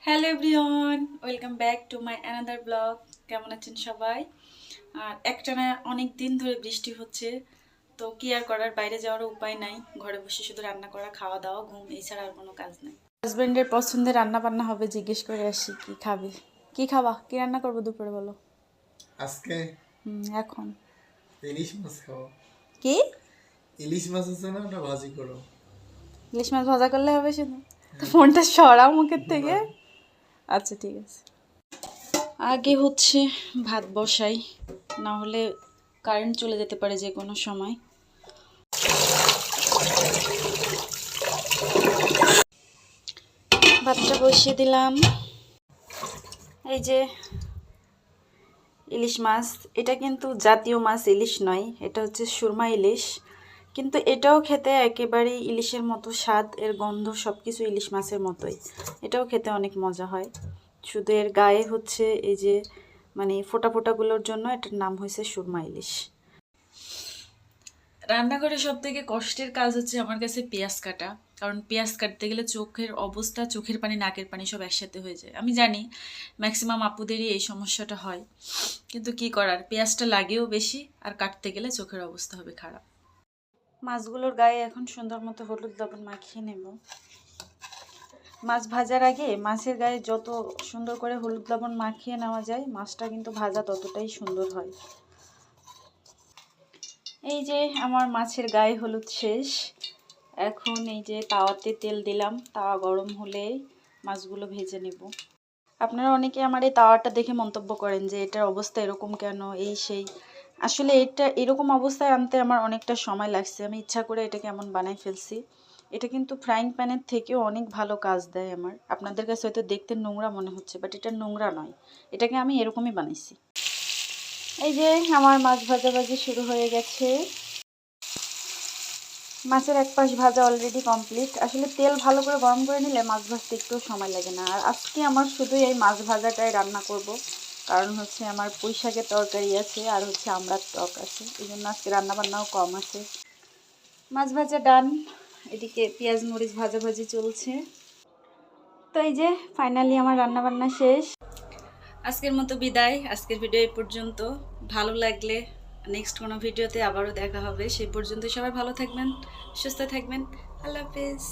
Hello everyone, welcome back to my another blog. কেমন আছেন সবাই? আর একটানা অনেক দিন ধরে বৃষ্টি হচ্ছে, তো কি আর করার, বাইরে যাওয়ার উপায় নাই। ঘরে বসে শুধু রান্না করা, খাওয়া দাওয়া, ঘুম, এছাড়া আর কোনো কাজ নাই। হাজব্যান্ডের পছন্দের রান্না বান্না হবে, জিজ্ঞেস করে আসি কি খাবে, কি খাবা, কি রান্না করবো দুপুরে বলো। আজকে এখন ইলিশ মাছ খাবো। কি? ইলিশ মাছ আছে না, ওটা ভাজি করো। ইলিশ মাছ ভাজা করলে হবে শুধু? তো ফোনটা সরাও মুখের থেকে। আচ্ছা ঠিক আছে, আগে হচ্ছে ভাত বসাই, না হলে কারেন্ট চলে যেতে পারে যে কোনো সময়। ভাতটা বসিয়ে দিলাম। এই যে ইলিশ মাছ, এটা কিন্তু জাতীয় মাছ ইলিশ নয়, এটা হচ্ছে সুরমা ইলিশ। কিন্তু এটাও খেতে একেবারেই ইলিশের মতো স্বাদ, এর গন্ধ সব কিছু ইলিশ মাছের মতোই। এটাও খেতে অনেক মজা হয়, শুধু এর গায়ে হচ্ছে এই যে মানে ফোটা ফোটাগুলোর জন্য এটার নাম হয়েছে সুরমা ইলিশ। রান্নাঘরে সব থেকে কষ্টের কাজ হচ্ছে আমার কাছে পেঁয়াজ কাটা। কারণ পেঁয়াজ কাটতে গেলে চোখের অবস্থা, চোখের পানি, নাকের পানি সব একসাথে হয়ে যায়। আমি জানি ম্যাক্সিমাম আপুদেরই এই সমস্যাটা হয়, কিন্তু কি করার, পেঁয়াজটা লাগেও বেশি, আর কাটতে গেলে চোখের অবস্থা হবে খারাপ। মাছগুলোর গায়ে এখন সুন্দর মতো হলুদ লবণ মাখিয়ে নেব। মাছ ভাজার আগে মাছের গায়ে যত সুন্দর করে হলুদ লবণ মাখিয়ে নেওয়া যায়, মাছটা কিন্তু ভাজা ততটাই সুন্দর হয়। এই যে আমার মাছের গায়ে হলুদ শেষ। এখন এই যে তাওয়াতে তেল দিলাম, তাওয়া গরম হলে মাছগুলো ভেজে নেব। আপনারা অনেকে আমার এই তাওয়াটা দেখে মন্তব্য করেন যে এটার অবস্থা এরকম কেন, এই সেই। আসলে এটা এরকম অবস্থায় আনতে আমার অনেকটা সময় লাগছে, আমি ইচ্ছা করে এটাকে এমন বানাই ফেলছি। এটা কিন্তু ফ্রাইং প্যানের থেকেও অনেক ভালো কাজ দেয় আমার। আপনাদের কাছে হয়তো দেখতে নোংরা মনে হচ্ছে, বাট এটা নোংরা নয়, এটাকে আমি এরকমই বানাইছি। এই যে আমার মাছ ভাজাভাজি শুরু হয়ে গেছে। মাছের এক পাশ ভাজা অলরেডি কমপ্লিট। আসলে তেল ভালো করে গরম করে নিলে মাছ ভাজতে একটু সময় লাগে না। আর আজকে আমার শুধু এই মাছ ভাজাটাই রান্না করব, কারণ হচ্ছে আমার পুঁই শাকের তরকারি আছে আর হচ্ছে আমড়ার টক আছে, এই জন্য আজকে রান্নাবান্নাও কম আছে। মাছ ভাজা ডান, এদিকে পেঁয়াজ মরিচ ভাজাভাজি চলছে। তো এই যে ফাইনালি আমার রান্নাবান্না শেষ। আজকের মতো বিদায়, আজকের ভিডিও এই পর্যন্ত। ভালো লাগলে নেক্সট কোনো ভিডিওতে আবারও দেখা হবে। সেই পর্যন্ত সবাই ভালো থাকবেন, সুস্থ থাকবেন। আল্লাহ হাফেজ।